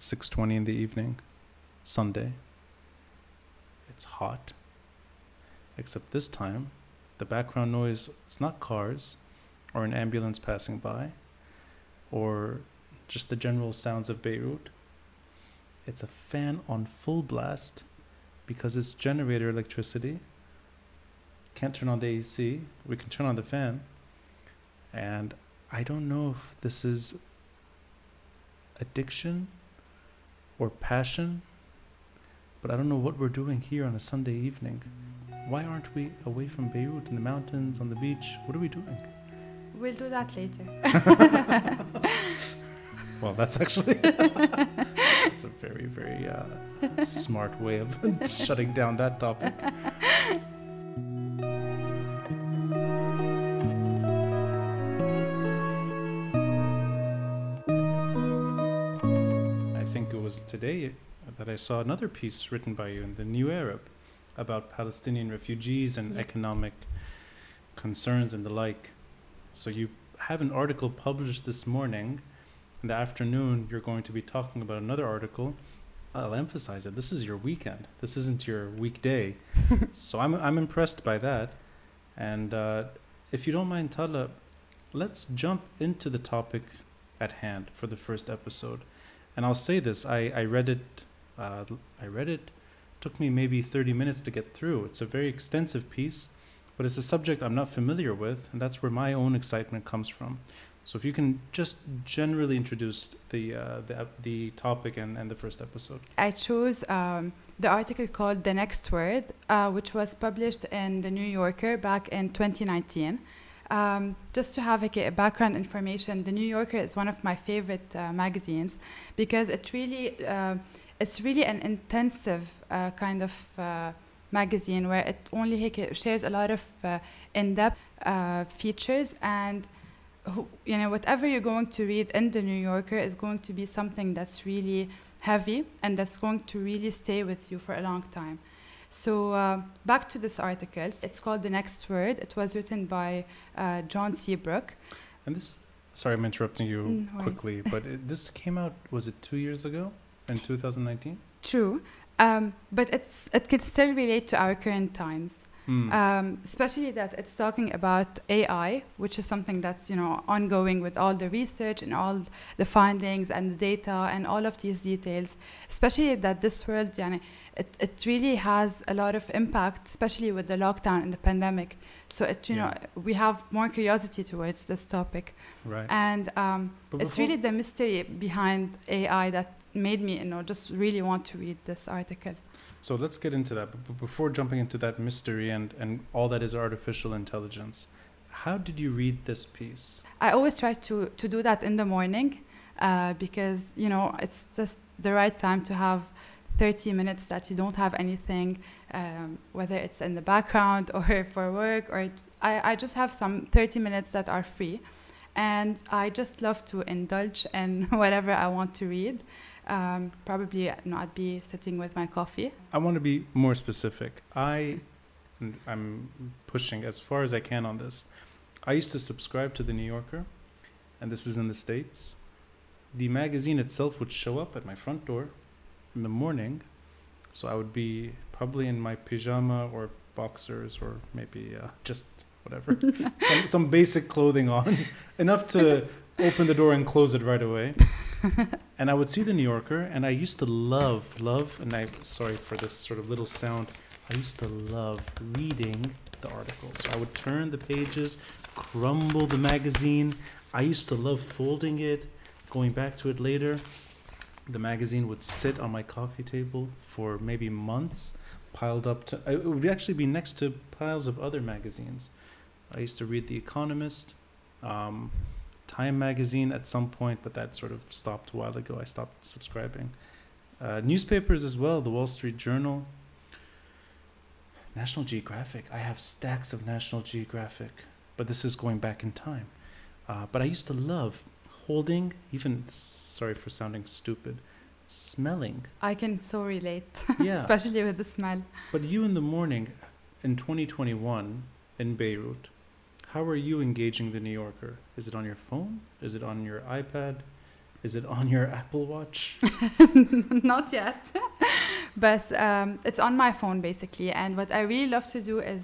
6:20 in the evening, Sunday. It's hot. Except this time, the background noise is not cars or an ambulance passing by or just the general sounds of Beirut. It's a fan on full blast because it's generator electricity. Can't turn on the AC. We can turn on the fan. And I don't know if this is addiction or passion, but I don't know what we're doing here on a Sunday evening. Why aren't we away from Beirut in the mountains, on the beach? What are we doing? We'll do that later. Well, that's actually that's a very, very smart way of shutting down that topic. I think it was today that I saw another piece written by you in the New Arab about Palestinian refugees and economic concerns and the like. So you have an article published this morning. In the afternoon, you're going to be talking about another article. I'll emphasize that this is your weekend. This isn't your weekday. So I'm impressed by that. And if you don't mind, Tala, let's jump into the topic at hand for the first episode. And I'll say this, I read it. Took me maybe 30 minutes to get through. It's a very extensive piece, but it's a subject I'm not familiar with, and that's where my own excitement comes from. So if you can just generally introduce the topic and the first episode. I chose the article called The Next Word, which was published in The New Yorker back in 2019. Just to have a background information, The New Yorker is one of my favorite magazines because it's really an intensive kind of magazine where it only shares a lot of in-depth features, and whatever you're going to read in The New Yorker is going to be something that's really heavy and that's going to really stay with you for a long time. So back to this article. It's called The Next Word. It was written by John Seabrook. And this, sorry I'm interrupting you quickly, but this came out, was it 2 years ago? In 2019? True. But it can still relate to our current times. Especially that it's talking about AI, which is something that's ongoing with all the research and all the findings and the data and all of these details. Especially that this world, it really has a lot of impact, especially with the lockdown and the pandemic. So we have more curiosity towards this topic. Right. And it's really the mystery behind AI that made me just really want to read this article. So let's get into that. But before jumping into that mystery and all that is artificial intelligence, how did you read this piece? I always try to do that in the morning because it's just the right time to have 30 minutes that you don't have anything, whether it's in the background or for work, or I just have some 30 minutes that are free, and I just love to indulge in whatever I want to read. Probably I'd be sitting with my coffee. I want to be more specific. I'm pushing as far as I can on this. I used to subscribe to The New Yorker, and this is in the States. The magazine itself would show up at my front door in the morning, so I would be probably in my pajama or boxers or maybe just whatever, some basic clothing on, enough to open the door and close it right away. And I would see The New Yorker, and I used to love, and sorry for this sort of little sound, I used to love reading the articles. So I would turn the pages, crumble the magazine. I used to love folding it, going back to it later. The magazine would sit on my coffee table for maybe months, piled up to, it would actually be next to piles of other magazines. I used to read The Economist, Time magazine at some point, but that sort of stopped a while ago. I stopped subscribing. Newspapers as well, the Wall Street Journal, National Geographic. I have stacks of National Geographic, but this is going back in time. But I used to love holding, even, sorry for sounding stupid, smelling. I can so relate, Yeah. especially with the smell. But you in the morning, in 2021, in Beirut, how are you engaging The New Yorker? Is it on your phone? Is it on your iPad? Is it on your Apple Watch? Not yet. But it's on my phone basically. And what I really love to do is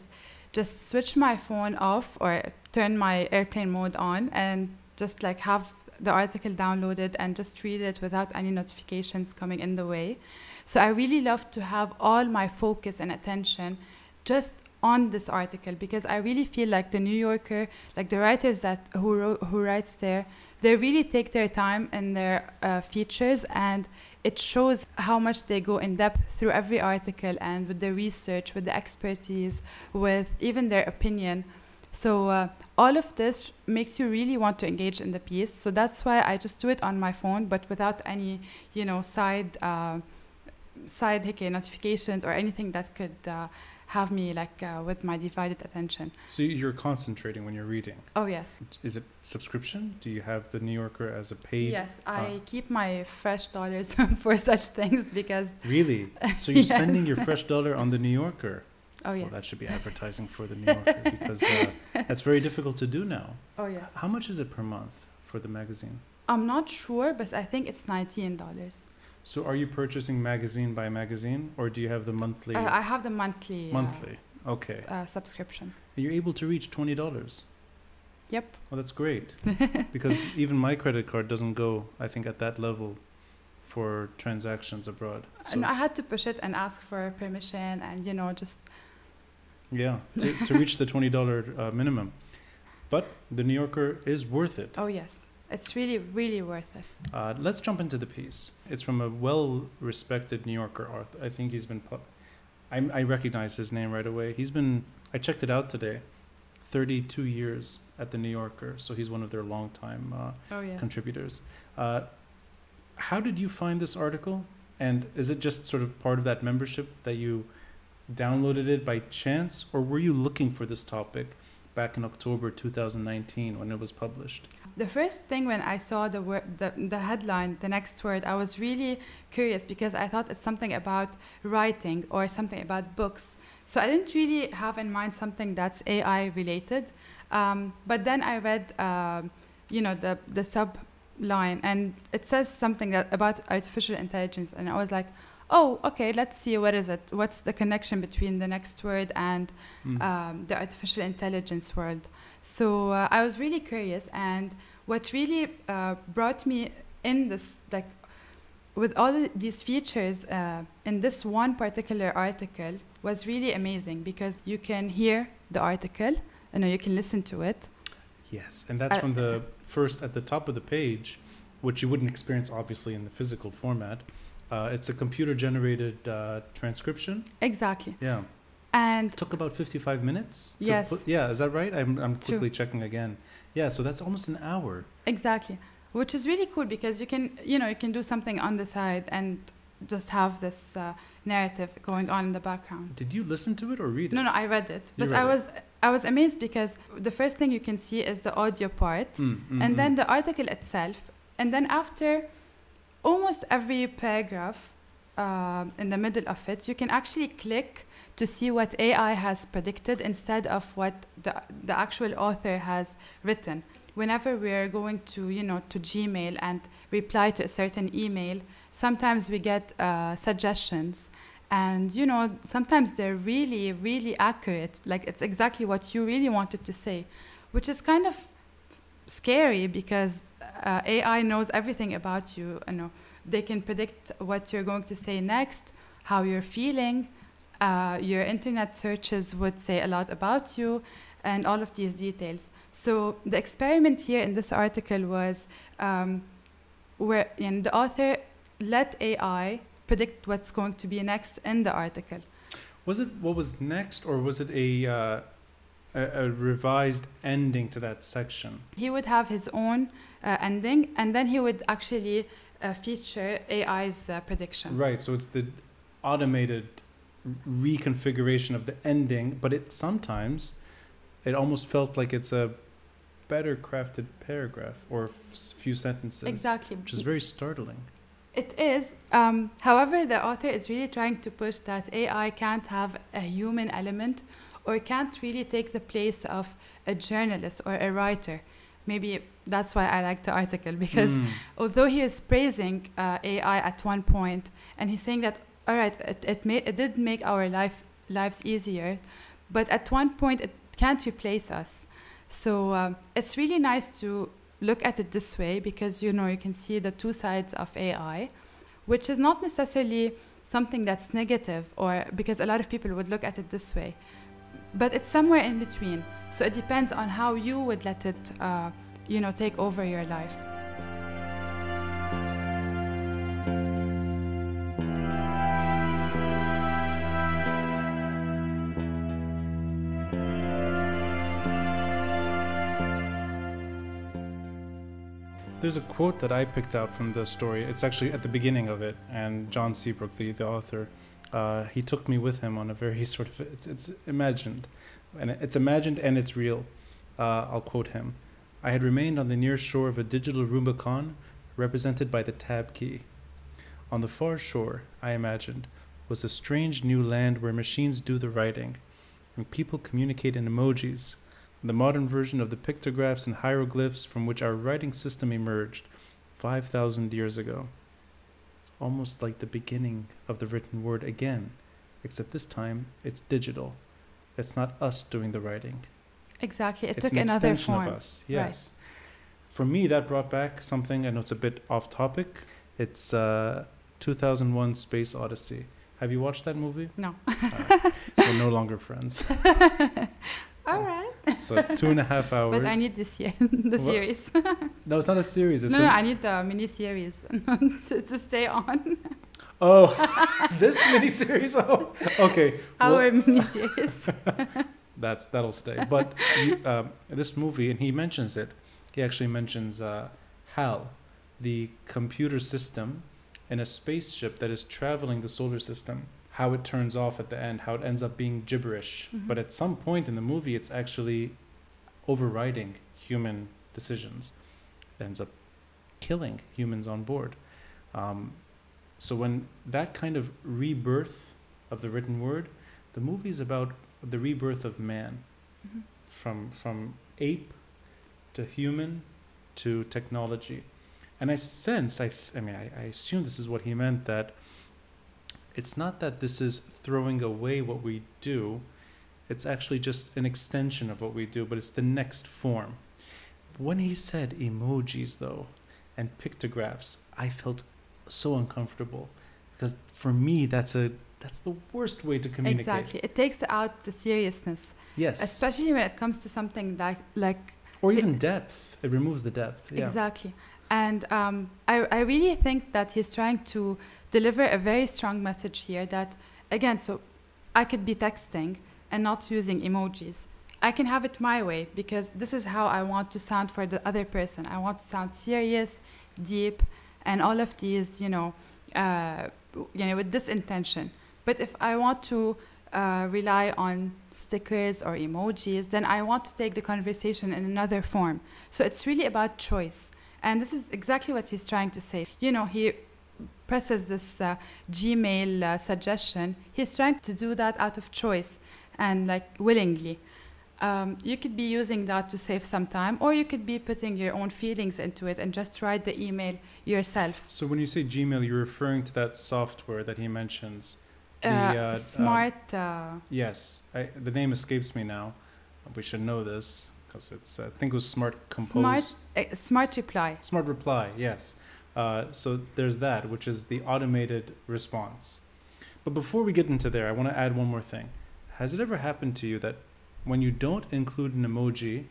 just switch my phone off or turn my airplane mode on and just like have the article downloaded and just read it without any notifications coming in the way. So I really love to have all my focus and attention just on this article, because I really feel like the New Yorker, like the writers who writes there, they really take their time in their features, and it shows how much they go in depth through every article and with the research, with the expertise, with even their opinion. So all of this makes you really want to engage in the piece. So that's why I just do it on my phone, but without any, side notifications or anything that could have me with my divided attention. So you're concentrating when you're reading. Oh yes. Is it subscription? Do you have the New Yorker as a paid? Yes, I keep my fresh dollars for such things because. Really? So you're Yes. spending your fresh dollar on the New Yorker? Oh yes. Well, that should be advertising for the New Yorker because that's very difficult to do now. Oh yes. How much is it per month for the magazine? I'm not sure, but I think it's $19. So are you purchasing magazine by magazine, or do you have the monthly? I have the monthly. Monthly. Okay. Subscription. And you're able to reach $20. Yep. Well, that's great. Because even my credit card doesn't go, I think, at that level for transactions abroad. So, And I had to push it and ask for permission and, just. yeah, to reach the $20 minimum. But the New Yorker is worth it. Oh, yes. It's really, really worth it. Let's jump into the piece. It's from a well-respected New Yorker author. I think he's been... I recognize his name right away. I checked it out today, 32 years at the New Yorker. So he's one of their longtime contributors. How did you find this article? And is it just sort of part of that membership that you downloaded it by chance? Or were you looking for this topic back in October 2019 when it was published? The first thing when I saw the headline, the next word, I was really curious because I thought it's something about writing or something about books. So I didn't really have in mind something that's AI related. But then I read, the subline, and it says something about artificial intelligence, and I was like, oh, okay, let's see, what is it? What's the connection between the next word and the artificial intelligence world? So I was really curious, and what really brought me in this, with all these features in this one particular article, was really amazing because you can hear the article, you can listen to it. Yes, and that's from the first at the top of the page, which you wouldn't experience obviously in the physical format. It's a computer-generated transcription. Exactly. Yeah. And it took about 55 minutes. Yes. Is that right? I'm quickly True. checking again. Yeah, so that's almost an hour. Exactly, which is really cool because you can do something on the side and just have this narrative going on in the background. Did you listen to it or read it? No, I read it, You but read I was amazed because the first thing you can see is the audio part, and then the article itself, and then after almost every paragraph in the middle of it, you can actually click to see what AI has predicted instead of what the actual author has written. Whenever we're going to to Gmail and reply to a certain email, sometimes we get suggestions, and sometimes they're really, really accurate. Like it's exactly what you really wanted to say, which is kind of scary because AI knows everything about you. They can predict what you're going to say next, how you're feeling. Your internet searches would say a lot about you, and all of these details. So the experiment here in this article was where the author let AI predict what's going to be next in the article. Was it what was next, or was it a revised ending to that section? He would have his own ending, and then he would actually feature AI's prediction. Right, so it's the automated reconfiguration of the ending, but it almost felt like it's a better crafted paragraph or few sentences. Exactly. Which is very startling. It is. However, the author is really trying to push that AI can't have a human element or can't really take the place of a journalist or a writer. maybe that's why I like the article, because although he is praising AI at one point, and he's saying that, all right, it did make our lives easier, but at one point it can't replace us. So it's really nice to look at it this way, because you can see the two sides of AI, which is not necessarily something that's negative, or because a lot of people would look at it this way, but it's somewhere in between. So it depends on how you would let it take over your life. There's a quote that I picked out from the story. It's actually at the beginning of it, and John Seabrook, the author, he took me with him on a very sort of, it's imagined, and it's real. I'll quote him. "I had remained on the near shore of a digital Rubicon represented by the tab key. On the far shore, I imagined, was a strange new land where machines do the writing, and people communicate in emojis, the modern version of the pictographs and hieroglyphs from which our writing system emerged 5,000 years ago. It's almost like the beginning of the written word again, except this time it's digital. It's not us doing the writing. Exactly, it It's took an another extension form. of us, yes. For me, that brought back something, I know it's a bit off topic. It's 2001 Space Odyssey. Have you watched that movie? No. We're no longer friends. All right. So 2.5 hours. But I need this year, the What? series. No, it's not a series. It's No, I need the mini-series to stay on. Oh, this miniseries. Oh, okay. Our mini-series. That'll stay. But this movie, and he mentions it. He actually mentions HAL, the computer system in a spaceship that is traveling the solar system. How it turns off at the end, how it ends up being gibberish. Mm-hmm. But at some point in the movie, it's actually overriding human decisions. It ends up killing humans on board. So when that kind of rebirth of the written word, the movie is about the rebirth of man, from ape to human to technology. And I sense, I assume this is what he meant, that it's not that this is throwing away what we do, it's actually just an extension of what we do, but it's the next form. When he said emojis, though, and pictographs, I felt so uncomfortable, because for me, that's the worst way to communicate. Exactly. It takes out the seriousness. Yes. Especially when it comes to something like or even depth. It removes the depth. Yeah. Exactly. And I really think that he's trying to deliver a very strong message here that, again, so I could be texting and not using emojis. I can have it my way, because this is how I want to sound for the other person. I want to sound serious, deep, and all of these, with this intention. But if I want to rely on stickers or emojis, then I want to take the conversation in another form. So it's really about choice. And this is exactly what he's trying to say. He presses this Gmail suggestion. He's trying to do that out of choice and willingly. You could be using that to save some time, or you could be putting your own feelings into it and just write the email yourself. So when you say Gmail, you're referring to that software that he mentions. Smart. Yes, the name escapes me now. We should know this because it's. I think it was Smart Compose. Smart Reply. Smart Reply. Yes. So there's that, which is the automated response. But before we get into there, I want to add one more thing. Has it ever happened to you that when you don't include an emoji,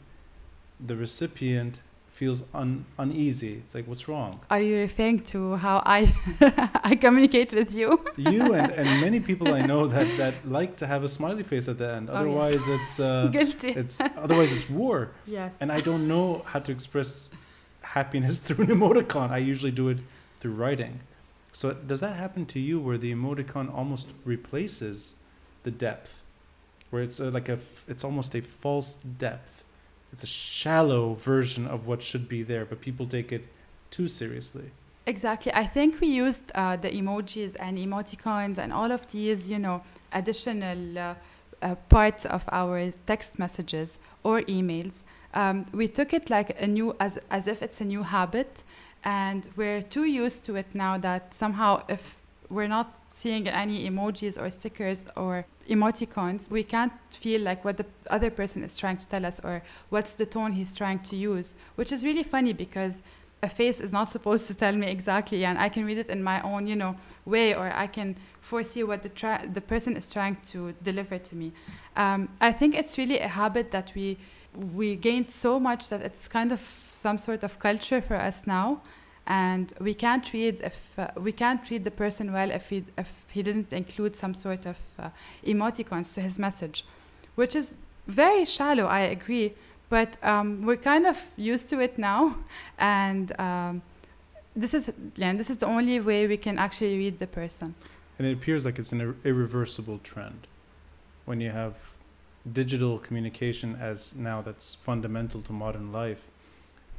the recipient feels uneasy? It's like, what's wrong? Are you referring to how I I communicate with you? You and many people I know that like to have a smiley face at the end. Otherwise, it's guilty. Otherwise it's war. Yes. And I don't know how to express happiness through an emoticon. I usually do it through writing. So does that happen to you, where the emoticon almost replaces the depth, where it's it's almost a false depth? It's a shallow version of what should be there, but people take it too seriously. Exactly. I think we used the emojis and emoticons and all of these, additional parts of our text messages or emails We took it like as if it's a new habit, and we're too used to it now that somehow if we're not seeing any emojis or stickers or emoticons, we can't feel like what the other person is trying to tell us or what's the tone he's trying to use, which is really funny because a face is not supposed to tell me exactly, and I can read it in my own, way, or I can foresee what the person is trying to deliver to me. I think it's really a habit that we gained so much that it's kind of some sort of culture for us now, and we can't read the person well if he didn't include some sort of emoticons to his message, which is very shallow. I agree. But we're kind of used to it now, and this is the only way we can actually read the person. And it appears like it's an irreversible trend. When you have digital communication as now that's fundamental to modern life,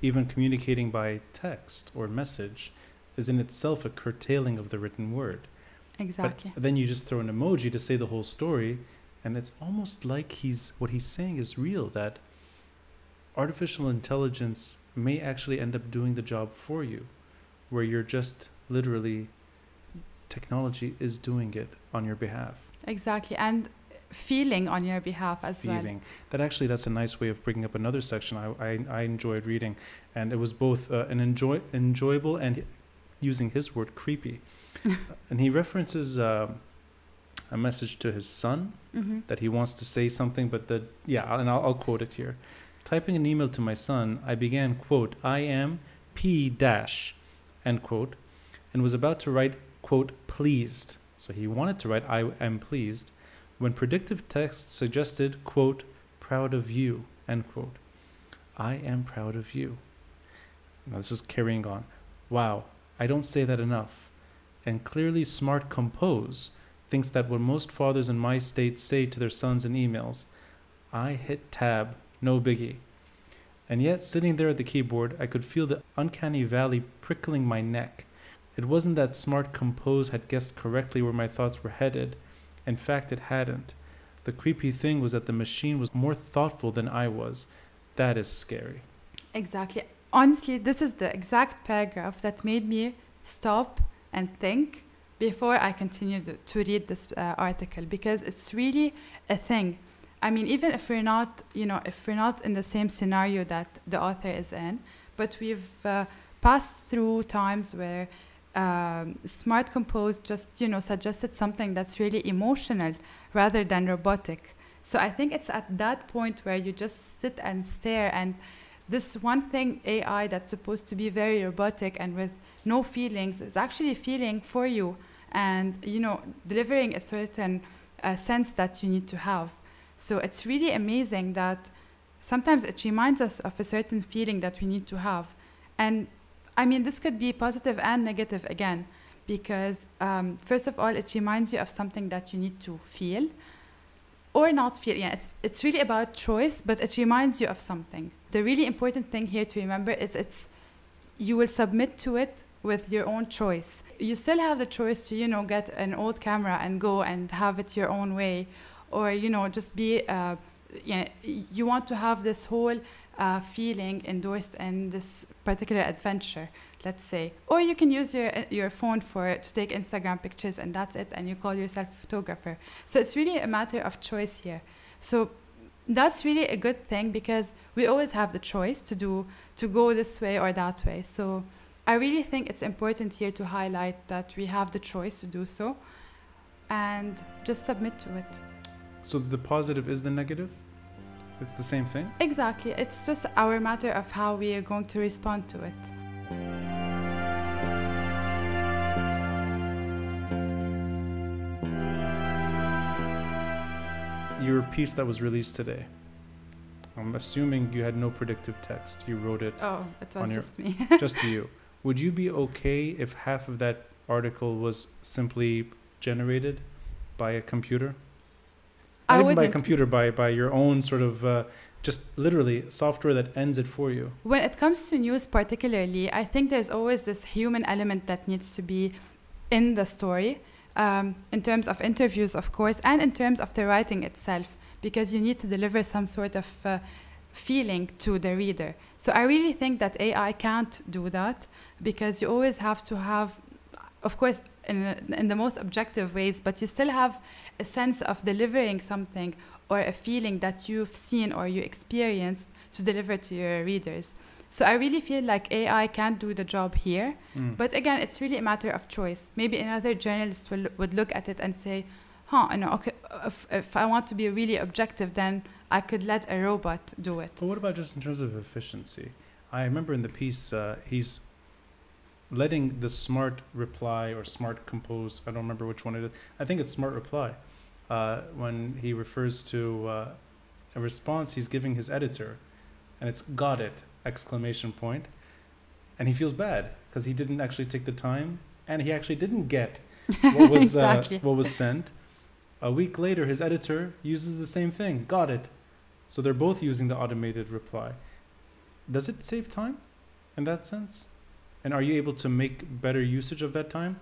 even communicating by text or message is in itself a curtailing of the written word. Exactly. But then you just throw an emoji to say the whole story, and it's almost like what he's saying is real, that artificial intelligence may actually end up doing the job for you, where you're just literally, technology is doing it on your behalf. Exactly, and feeling on your behalf as well. That's a nice way of bringing up another section I enjoyed reading, and it was both enjoyable and, using his word, creepy. And he references a message to his son that he wants to say something, but I'll quote it here. Typing an email to my son, I began, quote, I am P dash, end quote, and was about to write, quote, pleased. So he wanted to write, I am pleased, when predictive text suggested, quote, proud of you, end quote. I am proud of you. Now this is carrying on. Wow, I don't say that enough. And clearly Smart Compose thinks that what most fathers in my state say to their sons in emails, I hit tab, no biggie. And yet, sitting there at the keyboard, I could feel the uncanny valley prickling my neck. It wasn't that Smart Compose had guessed correctly where my thoughts were headed. In fact, it hadn't. The creepy thing was that the machine was more thoughtful than I was. That is scary. Exactly. Honestly, this is the exact paragraph that made me stop and think before I continued to read this article, because it's really a thing. I mean, even if we're not, if we're not in the same scenario that the author is in, but we've passed through times where Smart Compose just, suggested something that's really emotional rather than robotic. So I think it's at that point where you just sit and stare, and this one thing, AI, that's supposed to be very robotic and with no feelings, is actually feeling for you and, delivering a certain sense that you need to have. So it's really amazing that sometimes it reminds us of a certain feeling that we need to have. And I mean, this could be positive and negative again, because first of all, it reminds you of something that you need to feel or not feel. Yeah, it's really about choice, but it reminds you of something. The really important thing here to remember is you will submit to it with your own choice. You still have the choice to, get an old camera and go and have it your own way. Or, just be, you want to have this whole feeling endorsed in this particular adventure, let's say. Or you can use your phone to take Instagram pictures, and that's it, and you call yourself a photographer. So it's really a matter of choice here. So that's really a good thing, because we always have the choice to go this way or that way. So I really think it's important here to highlight that we have the choice to do so, and just submit to it. So the positive is the negative? It's the same thing? Exactly. It's just our matter of how we are going to respond to it. Your piece that was released today, I'm assuming you had no predictive text. You wrote it. Oh, it was just me. Just to you. Would you be okay if half of that article was simply generated by a computer? Not even by a computer, by your own sort of, just literally software that ends it for you. When it comes to news particularly, I think there's always this human element that needs to be in the story, in terms of interviews, of course, and in terms of the writing itself, because you need to deliver some sort of feeling to the reader. So I really think that AI can't do that, because you always have to have, of course, in the most objective ways, but you still have a sense of delivering something or a feeling that you've seen or you experienced to deliver to your readers. So I really feel like AI can't do the job here. But again, it's really a matter of choice. Maybe another journalist would look at it and say, okay, if I want to be really objective, then I could let a robot do it. But what about just in terms of efficiency? I remember in the piece, he's letting the smart reply or smart compose, I don't remember which one it is. I think it's smart reply. When he refers to a response he's giving his editor, and it's got it, exclamation point. And he feels bad because he didn't actually take the time, and he actually didn't get what was, exactly. What was sent. A week later, his editor uses the same thing, got it. So they're both using the automated reply. Does it save time in that sense? And are you able to make better usage of that time?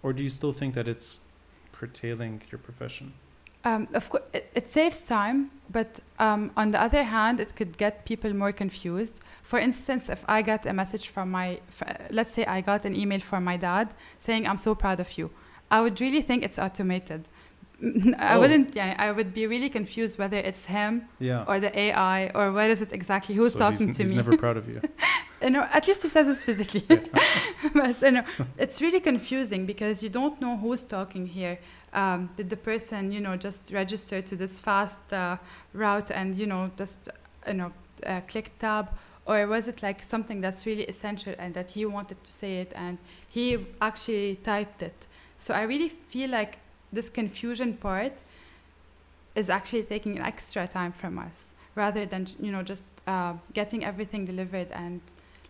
Or do you still think that it's curtailing your profession? Of course, it saves time, but on the other hand, it could get people more confused. For instance, if I got a message from let's say I got an email from my dad saying, "I'm so proud of you," I would really think it's automated. I would be really confused whether it's him or the AI, or what is it exactly, who's talking to me. He's never proud of you. At least he says it physically. But it's really confusing because you don't know who's talking here. Did the person, just register to this fast route and, just, click tab? Or was it like something that's really essential and that he wanted to say it and he actually typed it? So I really feel like this confusion part is actually taking extra time from us, rather than, just getting everything delivered and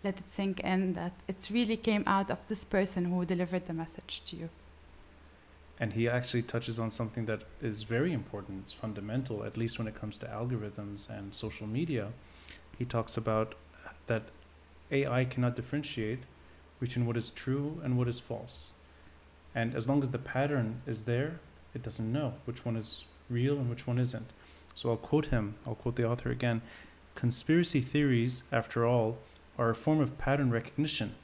let it sink in that it really came out of this person who delivered the message to you. And he actually touches on something that is very important. It's fundamental, at least when it comes to algorithms and social media. He talks about that AI cannot differentiate between what is true and what is false. And as long as the pattern is there, it doesn't know which one is real and which one isn't. So I'll quote the author again. "Conspiracy theories, after all, are a form of pattern recognition.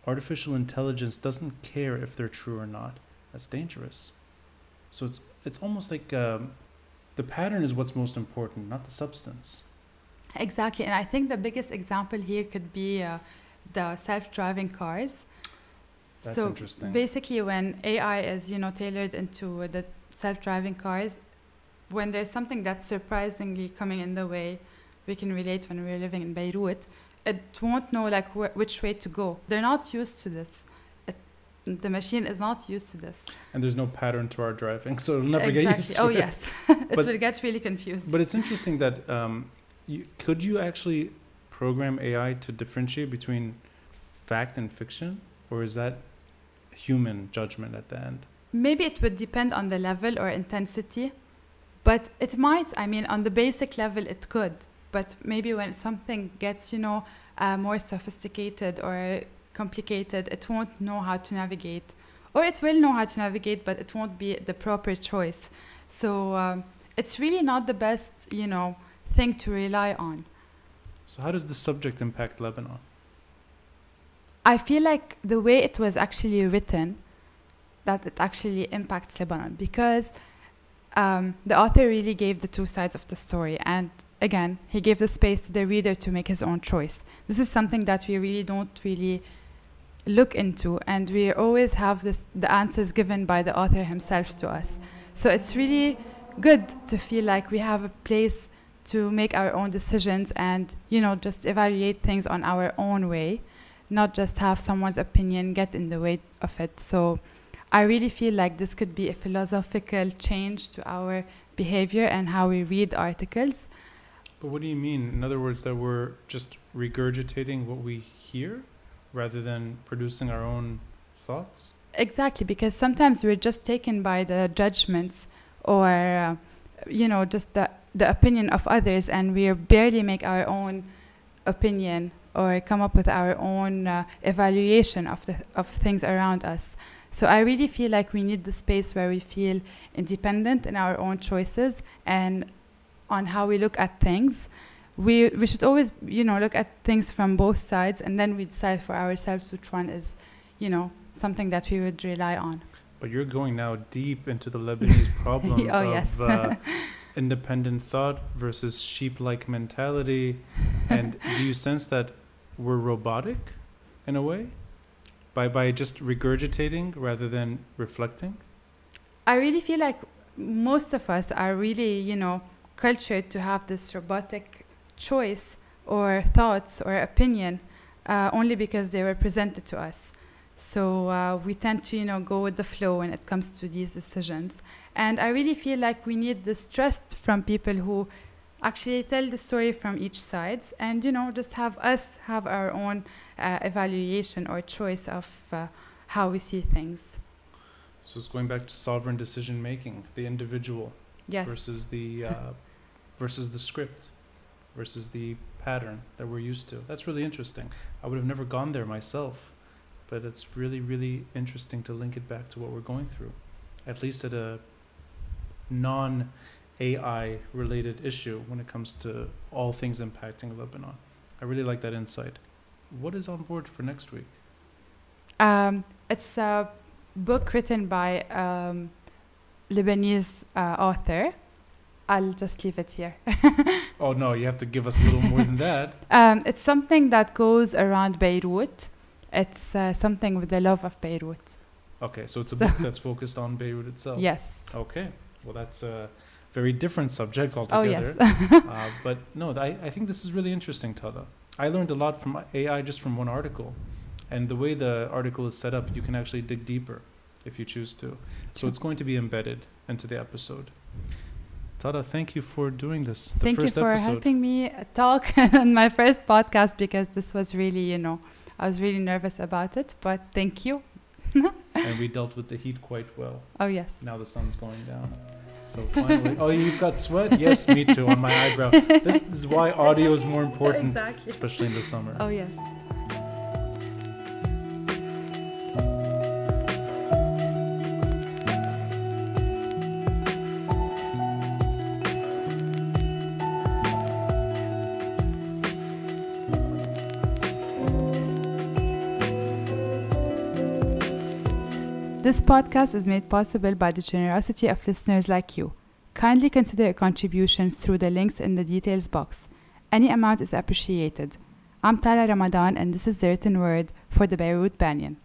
Artificial intelligence doesn't care if they're true or not. That's dangerous." So it's almost like the pattern is what's most important, not the substance. Exactly. And I think the biggest example here could be the self-driving cars. That's interesting. Basically, when AI is, tailored into the self-driving cars, when there's something that's surprisingly coming in the way, we can relate when we're living in Beirut, it won't know like which way to go. They're not used to this. The machine is not used to this. And there's no pattern to our driving, so it'll never get used to it. Oh, yes. It will get really confused. But it's interesting that could you actually program AI to differentiate between fact and fiction? Or is that human judgment at the end? Maybe it would depend on the level or intensity. But it might, on the basic level, it could. But maybe when something gets, more sophisticated or complicated, it won't know how to navigate. Or it will know how to navigate, but it won't be the proper choice. So it's really not the best, thing to rely on. So how does the subject impact Lebanon? I feel like the way it was actually written, that it actually impacts Lebanon, because the author really gave the two sides of the story. And again, he gave the space to the reader to make his own choice. This is something that we really don't really look into, and we always have the answers given by the author himself to us. So it's really good to feel like we have a place to make our own decisions and, just evaluate things on our own way, not just have someone's opinion get in the way of it. So I really feel like this could be a philosophical change to our behavior and how we read articles. But what do you mean? In other words, that we're just regurgitating what we hear rather than producing our own thoughts? Exactly, because sometimes we're just taken by the judgments or, just the opinion of others, and we barely make our own opinion or come up with our own evaluation of things around us. So I really feel like we need the space where we feel independent in our own choices and on how we look at things, we should always, look at things from both sides, and then we decide for ourselves which one is, something that we would rely on. But you're going now deep into the Lebanese problems of independent thought versus sheep-like mentality. And do you sense that we're robotic in a way by just regurgitating rather than reflecting? I really feel like most of us are really, cultured to have this robotic choice or thoughts or opinion only because they were presented to us. So we tend to, go with the flow when it comes to these decisions. And I really feel like we need this trust from people who actually tell the story from each side, and, just have our own evaluation or choice of how we see things. So it's going back to sovereign decision making, the individual versus the script, versus the pattern that we're used to. That's really interesting. I would have never gone there myself, but it's really, really interesting to link it back to what we're going through, at least at a non-AI related issue when it comes to all things impacting Lebanon. I really like that insight. What is on board for next week? It's a book written by Lebanese author. I'll just leave it here. Oh no, you have to give us a little more than that. It's something that goes around Beirut. It's something with the love of Beirut. Okay, so it's a book that's focused on Beirut itself. Yes. Okay, well that's a very different subject altogether. Oh yes. But no, I think this is really interesting, Tada. I learned a lot from AI just from one article. And the way the article is set up, you can actually dig deeper if you choose to. So it's going to be embedded into the episode. Tada, thank you for doing this. Thank you for helping me talk on my first podcast, because this was really, I was really nervous about it, but thank you. And we dealt with the heat quite well. Oh, yes. Now the sun's going down. So finally, oh, you've got sweat? Yes, me too, on my eyebrow. This is why audio is more important, exactly. Especially in the summer. Oh, yes. This podcast is made possible by the generosity of listeners like you. Kindly consider a contribution through the links in the details box. Any amount is appreciated. I'm Tala Ramadan, and this is the written word for the Beirut Banyan.